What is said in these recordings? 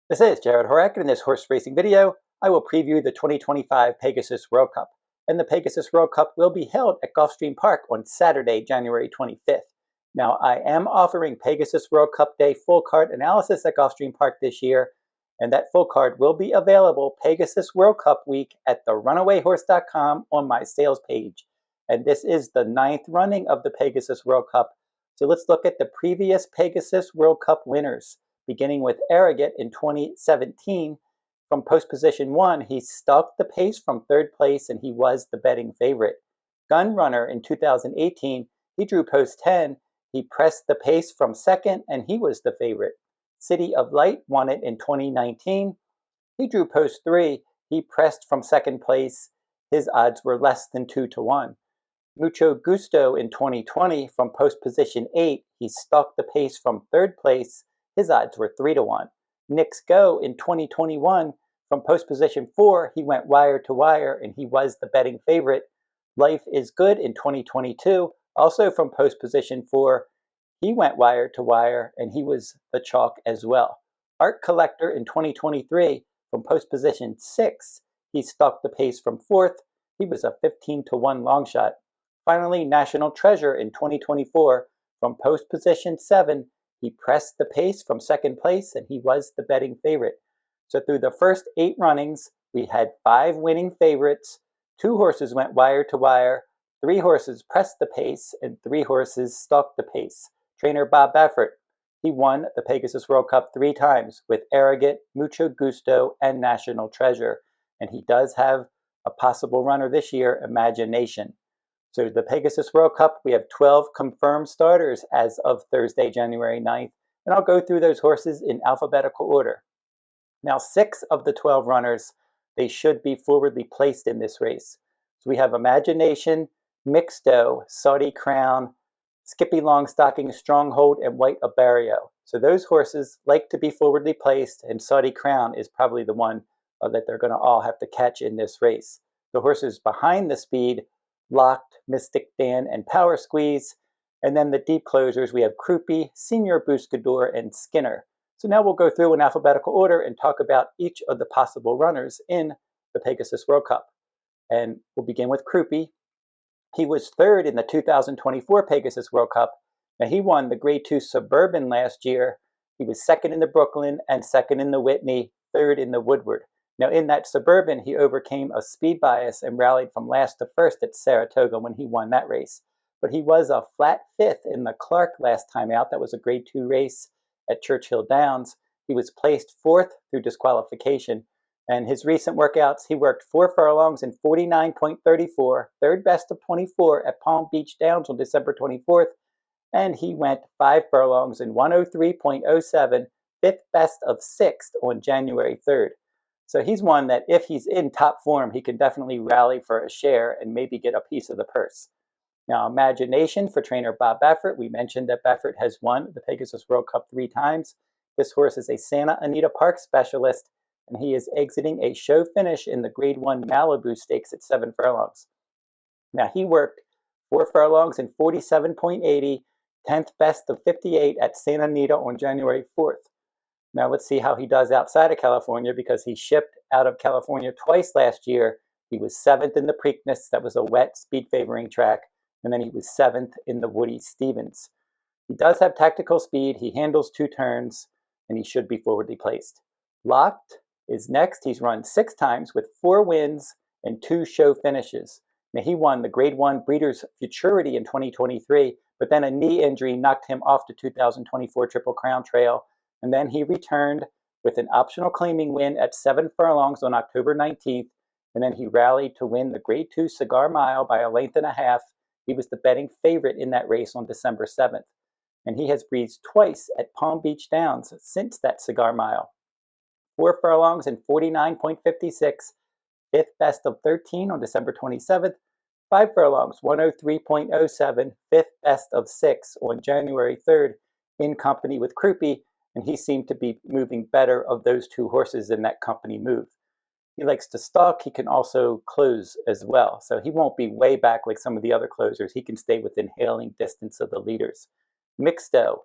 This is Jarrod Horak, and in this horse racing video, I will preview the 2025 Pegasus World Cup. And the Pegasus World Cup will be held at Gulfstream Park on Saturday, January 25th. Now, I am offering Pegasus World Cup Day full card analysis at Gulfstream Park this year, and that full card will be available Pegasus World Cup week at the runawayhorse.com on my sales page. And this is the 9th running of the Pegasus World Cup. So let's look at the previous Pegasus World Cup winners. Beginning with Arrogant in 2017. From post position 1, he stalked the pace from 3rd place and he was the betting favorite. Gunrunner in 2018, he drew post 10, he pressed the pace from 2nd and he was the favorite. City of Light won it in 2019. He drew post 3, he pressed from 2nd place, his odds were less than 2 to 1. Mucho Gusto in 2020, from post position 8, he stalked the pace from 3rd place. His odds were 3 to 1. Nix Go in 2021, from post position 4, he went wire to wire and he was the betting favorite. Life is Good in 2022, also from post position 4, he went wire to wire and he was the chalk as well. Art Collector in 2023, from post position 6, he stalked the pace from 4th. He was a 15 to 1 long shot. Finally, National Treasure in 2024, from post position 7, he pressed the pace from 2nd place and he was the betting favorite. So through the first 8 runnings, we had 5 winning favorites, 2 horses went wire to wire, 3 horses pressed the pace, and 3 horses stalked the pace. Trainer Bob Baffert, he won the Pegasus World Cup 3 times with Arrogant, Mucho Gusto, and National Treasure. And he does have a possible runner this year, Imagination. So the Pegasus World Cup, we have 12 confirmed starters as of Thursday, January 9th, and I'll go through those horses in alphabetical order. Now, 6 of the 12 runners, they should be forwardly placed in this race. So we have Imagination, Mixto, Saudi Crown, Skippylongstocking, Stronghold, and White Abarrio. So those horses like to be forwardly placed, and Saudi Crown is probably the one that they're going to all have to catch in this race. The horses behind the speed, Locked, Mystik, Dan, and Power Squeeze. And then the deep closers, we have Crupi, Senor, Buscador, and Skinner. So now we'll go through in alphabetical order and talk about each of the possible runners in the Pegasus World Cup. And we'll begin with Crupi. He was 3rd in the 2024 Pegasus World Cup. Now he won the Grade 2 Suburban last year. He was 2nd in the Brooklyn and 2nd in the Whitney, 3rd in the Woodward. Now, in that Suburban, he overcame a speed bias and rallied from last to 1st at Saratoga when he won that race. But he was a flat 5th in the Clark last time out. That was a Grade 2 race at Churchill Downs. He was placed 4th through disqualification. And his recent workouts, he worked 4 furlongs in 49.34, 3rd best of 24 at Palm Beach Downs on December 24th. And he went 5 furlongs in 103.07, 5th best of 6th on January 3rd. So he's one that if he's in top form, he can definitely rally for a share and maybe get a piece of the purse. Now, Imagination for trainer Bob Baffert. We mentioned that Baffert has won the Pegasus World Cup 3 times. This horse is a Santa Anita Park specialist, and he is exiting a show finish in the Grade 1 Malibu Stakes at 7 furlongs. Now, he worked 4 furlongs in 47.80, 10th best of 58 at Santa Anita on January 4th. Now let's see how he does outside of California, because he shipped out of California twice last year. He was 7th in the Preakness. That was a wet, speed-favoring track. And then he was 7th in the Woody Stevens. He does have tactical speed. He handles 2 turns, and he should be forwardly placed. Locked is next. He's run 6 times with 4 wins and 2 show finishes. Now, he won the Grade 1 Breeders' Futurity in 2023, but then a knee injury knocked him off the 2024 Triple Crown Trail. And then he returned with an optional claiming win at 7 furlongs on October 19th. And then he rallied to win the Grade 2 Cigar Mile by a length and a half. He was the betting favorite in that race on December 7th. And he has breezed twice at Palm Beach Downs since that Cigar Mile. 4 furlongs in 49.56, 5th best of 13 on December 27th. 5 furlongs, 103.07, 5th best of 6 on January 3rd in company with Crupi. And he seemed to be moving better of those 2 horses in that company move. He likes to stalk. He can also close as well. So he won't be way back like some of the other closers. He can stay within hailing distance of the leaders. Mixto.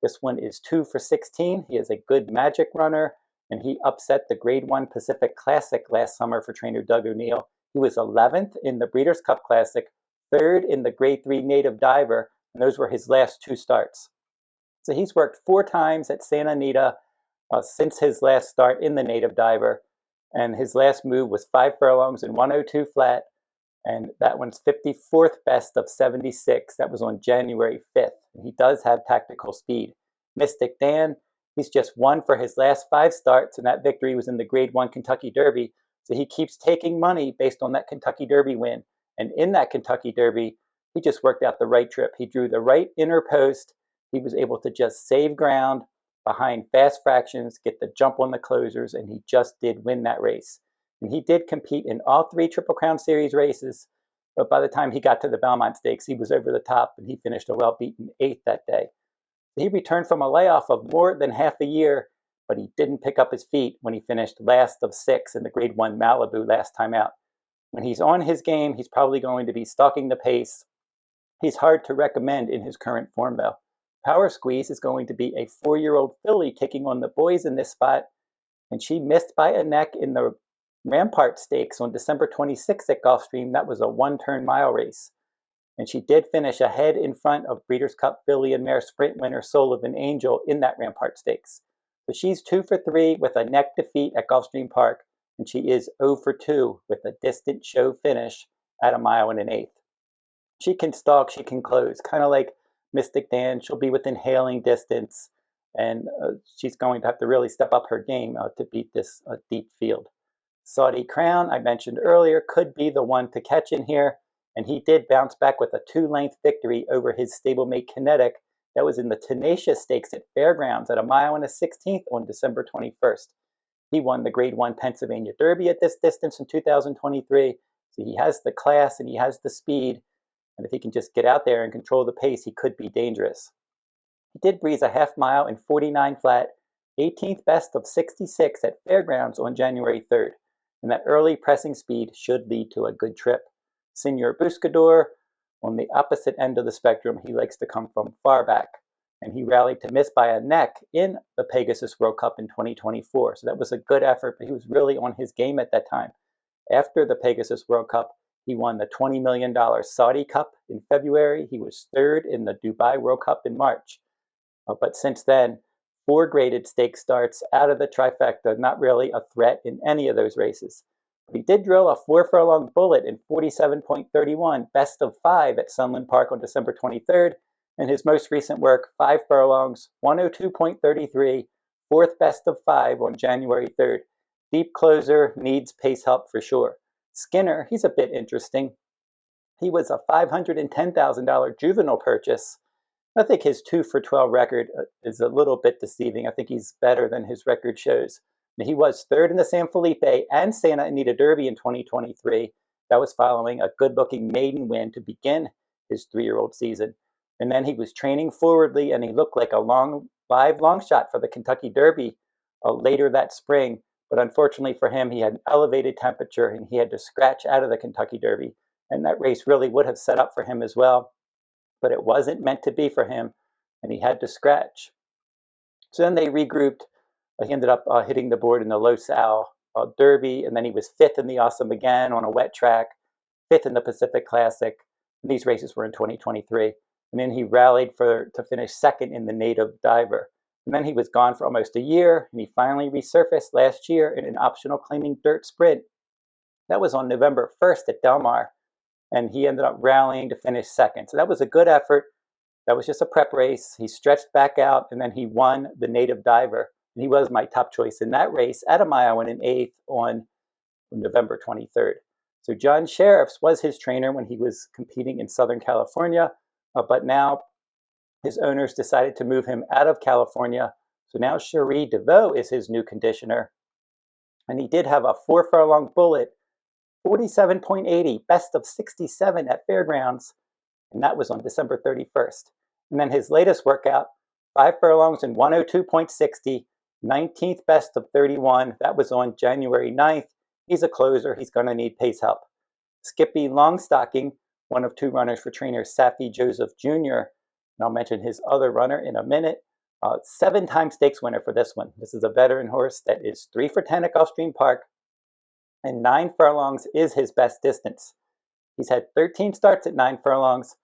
This one is 2 for 16. He is a good magic runner. and he upset the Grade 1 Pacific Classic last summer for trainer Doug O'Neill. He was 11th in the Breeders' Cup Classic, 3rd in the Grade 3 Native Diver, and those were his last 2 starts. So he's worked 4 times at Santa Anita since his last start in the Native Diver, and his last move was 5 furlongs and 102 flat, and that one's 54th best of 76. That was on January 5th. And he does have tactical speed. Mystik Dan, he's just won for his last 5 starts, and that victory was in the Grade 1 Kentucky Derby. So he keeps taking money based on that Kentucky Derby win. And in that Kentucky Derby, he just worked out the right trip. He drew the right inner post. He was able to just save ground behind fast fractions, get the jump on the closers, and he just did win that race. And he did compete in all 3 Triple Crown Series races, but by the time he got to the Belmont Stakes, he was over the top, and he finished a well-beaten 8th that day. He returned from a layoff of more than half a year, but he didn't pick up his feet when he finished last of 6 in the Grade 1 Malibu last time out. When he's on his game, he's probably going to be stalking the pace. He's hard to recommend in his current form, though. Power Squeeze is going to be a 4-year-old filly taking on the boys in this spot, and she missed by a neck in the Rampart Stakes on December 26th at Gulfstream. That was a 1-turn mile race. And she did finish ahead in front of Breeders' Cup filly and mare sprint winner Soul of an Angel in that Rampart Stakes. So she's 2 for 3 with a neck defeat at Gulfstream Park, and she is 0 for 2 with a distant show finish at 1 mile and an 1/8. She can stalk, she can close, kind of like Mystik Dan. She'll be within hailing distance, and she's going to have to really step up her game to beat this deep field. Saudi Crown, I mentioned earlier, could be the one to catch in here, and he did bounce back with a 2-length victory over his stablemate Kinetic. That was in the Tenacious Stakes at Fairgrounds at 1 mile and a 16th on December 21st. He won the Grade 1 Pennsylvania Derby at this distance in 2023, so he has the class and he has the speed, and if he can just get out there and control the pace, he could be dangerous. He did breeze a half mile in 49 flat, 18th best of 66 at Fairgrounds on January 3rd. And that early pressing speed should lead to a good trip. Senor Buscador, on the opposite end of the spectrum, he likes to come from far back, and he rallied to miss by a neck in the Pegasus World Cup in 2024. So that was a good effort, but he was really on his game at that time. After the Pegasus World Cup, he won the $20 million Saudi Cup in February. He was 3rd in the Dubai World Cup in March. But since then, 4 graded stake starts out of the trifecta, not really a threat in any of those races. But he did drill a 4 furlong bullet in 47.31, best of 5 at Sunland Park on December 23rd, and his most recent work, 5 furlongs, 102.33, 4th best of 5 on January 3rd. Deep closer, needs pace help for sure. Skinner, he's a bit interesting. He was a $510,000 juvenile purchase. I think his 2 for 12 record is a little bit deceiving. I think he's better than his record shows. He was 3rd in the San Felipe and Santa Anita Derby in 2023. That was following a good-looking maiden win to begin his 3-year-old season. And then he was training forwardly, and he looked like a live long shot for the Kentucky Derby later that spring. But unfortunately for him, he had an elevated temperature, and he had to scratch out of the Kentucky Derby. And that race really would have set up for him as well, but it wasn't meant to be for him, and he had to scratch. So then they regrouped. He ended up hitting the board in the Los Al Derby, and then he was 5th in the Awesome Again on a wet track, 5th in the Pacific Classic. And these races were in 2023. And then he rallied to finish 2nd in the Native Diver. And then he was gone for almost a year, and he finally resurfaced last year in an optional claiming dirt sprint. That was on November 1st at Del Mar, and he ended up rallying to finish 2nd. So that was a good effort. That was just a prep race. He stretched back out, and then he won the Native Diver. And he was my top choice in that race at 1 mile and an 1/8 on November 23rd. So John Sheriffs was his trainer when he was competing in Southern California, but now his owners decided to move him out of California. So now Cherie DeVoe is his new conditioner. And he did have a 4 furlong bullet, 47.80, best of 67 at Fairgrounds, and that was on December 31st. And then his latest workout, 5 furlongs and 102.60, 19th best of 31. That was on January 9th. He's a closer. He's going to need pace help. Skippylongstocking, one of 2 runners for trainer Safi Joseph Jr., and I'll mention his other runner in a minute. 7-time stakes winner for this one. This is a veteran horse that is 3 for 10 at Gulfstream Park, and 9 furlongs is his best distance. He's had 13 starts at 9 furlongs,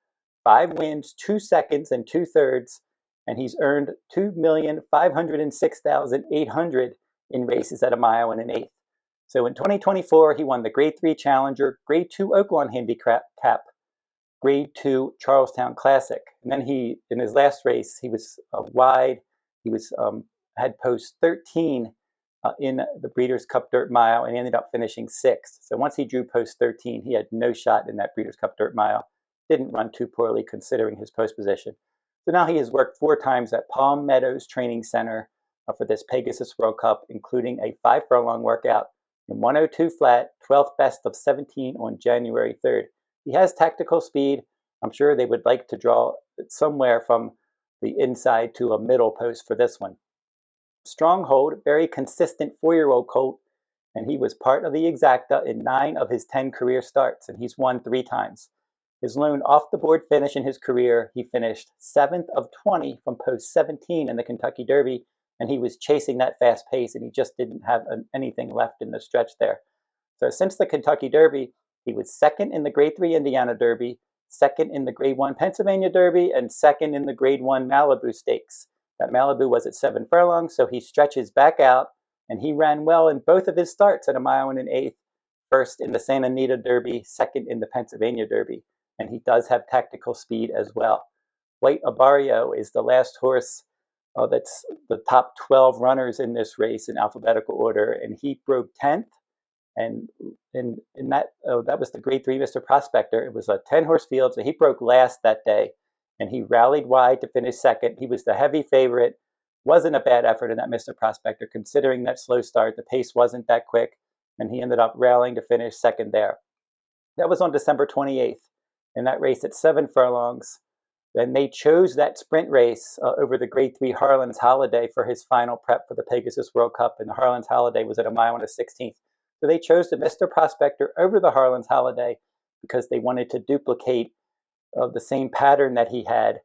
5 wins, 2 seconds, and 2/3, and he's earned $2,506,800 in races at a mile and an eighth. So in 2024, he won the Grade 3 Challenger, Grade 2 Oaklawn Handicap, Grade 2 Charlestown Classic. And then he, in his last race, he was wide. He was had post 13 in the Breeders' Cup Dirt Mile, and he ended up finishing 6th. So once he drew post 13, he had no shot in that Breeders' Cup Dirt Mile. Didn't run too poorly considering his post position. So now he has worked 4 times at Palm Meadows Training Center for this Pegasus World Cup, including a 5 furlong workout in 102 flat, 12th best of 17 on January 3rd. He has tactical speed. I'm sure they would like to draw somewhere from the inside to a middle post for this one. Stronghold, very consistent 4-year-old colt, and he was part of the exacta in 9 of his 10 career starts, and he's won 3 times. His lone off-the-board finish in his career, he finished 7th of 20 from post 17 in the Kentucky Derby, and he was chasing that fast pace, and he just didn't have anything left in the stretch there. So since the Kentucky Derby, he was 2nd in the Grade 3 Indiana Derby, 2nd in the Grade 1 Pennsylvania Derby, and 2nd in the Grade 1 Malibu Stakes. That Malibu was at 7 furlongs, so he stretches back out, and he ran well in both of his starts at a mile and an eighth, 1st in the Santa Anita Derby, 2nd in the Pennsylvania Derby, and he does have tactical speed as well. White Abarrio is the last horse that's the top 12 runners in this race in alphabetical order, and he broke 10th. And in that was the Grade 3 Mr. Prospector. It was a 10-horse field, so he broke last that day, and he rallied wide to finish 2nd. He was the heavy favorite. Wasn't a bad effort in that Mr. Prospector, considering that slow start. The pace wasn't that quick, and he ended up rallying to finish 2nd there. That was on December 28th, in that race at 7 furlongs. Then they chose that sprint race over the Grade 3 Harlan's Holiday for his final prep for the Pegasus World Cup, and the Harlan's Holiday was at a mile and a 16th. So they chose the Mr. Prospector over the Harlan's Holiday because they wanted to duplicate the same pattern that he had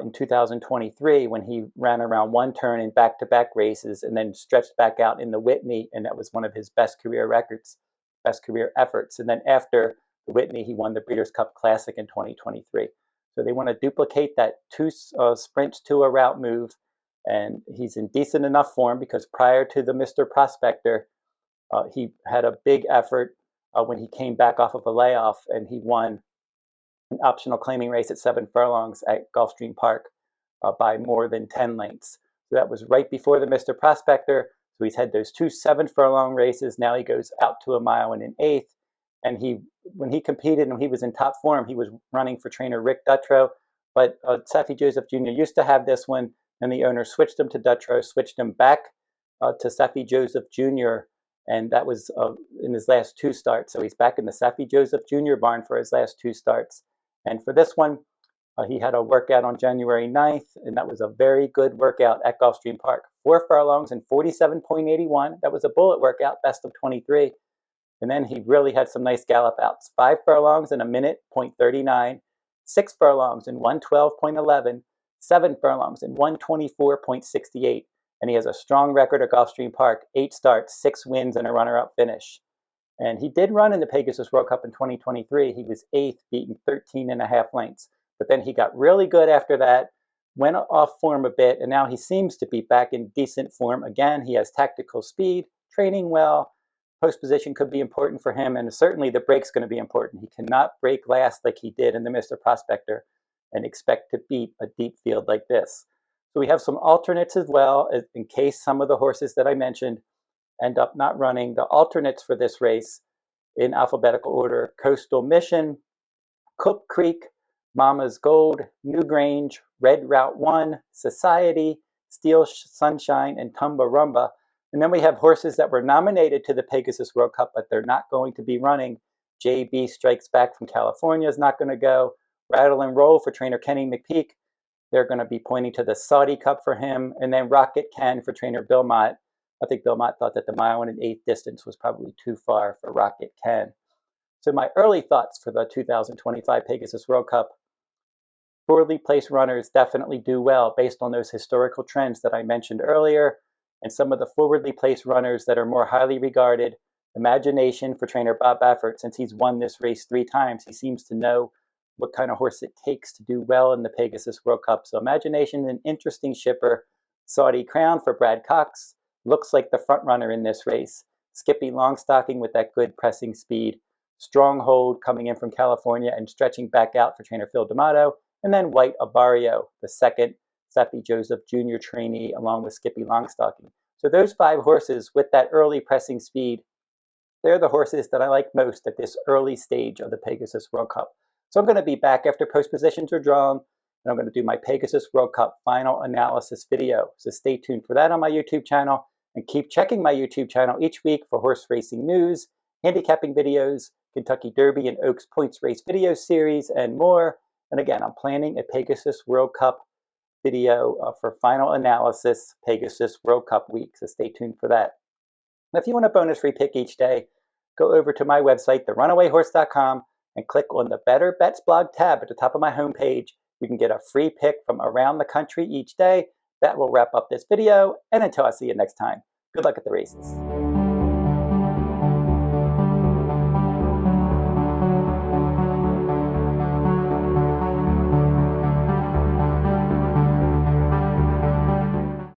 in 2023 when he ran around one turn in back-to-back races and then stretched back out in the Whitney, and that was one of his best career records, best career efforts. And then after the Whitney, he won the Breeders' Cup Classic in 2023. So they want to duplicate that 2 sprints to a route move, and he's in decent enough form because prior to the Mr. Prospector, he had a big effort when he came back off of a layoff, and he won an optional claiming race at 7 furlongs at Gulfstream Park by more than 10 lengths. So that was right before the Mr. Prospector. So he's had those 2 7-furlong races. Now he goes out to a mile and an eighth. And when he competed and he was in top form, he was running for trainer Rick Dutrow. But Saffie Joseph Jr. used to have this one, and the owner switched him to Dutrow, switched him back to Saffie Joseph Jr., and that was in his last 2 starts. So he's back in the Saffie Joseph Jr. barn for his last 2 starts. And for this one, he had a workout on January 9th, and that was a very good workout at Gulfstream Park. 4 furlongs and 47.81. That was a bullet workout, best of 23. And then he really had some nice gallop outs. 5 furlongs in a minute, 0.39. 6 furlongs in 112.11. 7 furlongs in 124.68. And he has a strong record at Gulfstream Park, 8 starts, 6 wins, and a runner-up finish. And he did run in the Pegasus World Cup in 2023. He was 8th, beating 13.5 lengths. But then he got really good after that, went off form a bit, and now he seems to be back in decent form again. He has tactical speed, training well. Post position could be important for him, and certainly the break's going to be important. He cannot break last like he did in the Mr. Prospector and expect to beat a deep field like this. So we have some alternates as well, in case some of the horses that I mentioned end up not running. The alternates for this race in alphabetical order: Coastal Mission, Cooke Creek, Mama's Gold, Newgrange, Red Route 1, Society, Steel Sunshine, and Tumbarumba. And then we have horses that were nominated to the Pegasus World Cup, but they're not going to be running. JB Strikes Back from California is not going to go. Rattle N Roll for trainer Kenny McPeak. They're going to be pointing to the Saudi Cup for him. And then Rocket Ken for trainer Bill Mott. I think Bill Mott thought that the mile and an eighth distance was probably too far for Rocket Ken. So my early thoughts for the 2025 Pegasus World Cup: Forwardly placed runners definitely do well based on those historical trends that I mentioned earlier. And some of the forwardly placed runners that are more highly regarded, Imagination for trainer Bob Baffert, since he's won this race 3 times, he seems to know what kind of horse it takes to do well in the Pegasus World Cup. So Imagination, an interesting shipper. Saudi Crown for Brad Cox, looks like the front runner in this race. Skippylongstocking with that good pressing speed. Stronghold coming in from California and stretching back out for trainer Phil D'Amato. And then White Abarrio, the second Seppi Joseph Jr. trainee, along with Skippylongstocking. So those 5 horses with that early pressing speed, they're the horses that I like most at this early stage of the Pegasus World Cup. So I'm going to be back after post positions are drawn, and I'm going to do my Pegasus World Cup final analysis video. So stay tuned for that on my YouTube channel, and keep checking my YouTube channel each week for horse racing news, handicapping videos, Kentucky Derby and Oaks Points Race video series, and more. And again, I'm planning a Pegasus World Cup video for final analysis Pegasus World Cup week, so stay tuned for that. And if you want a bonus free pick each day, go over to my website, therunawayhorse.com, and click on the Better Bets blog tab at the top of my homepage. You can get a free pick from around the country each day. That will wrap up this video, and until I see you next time, good luck at the races.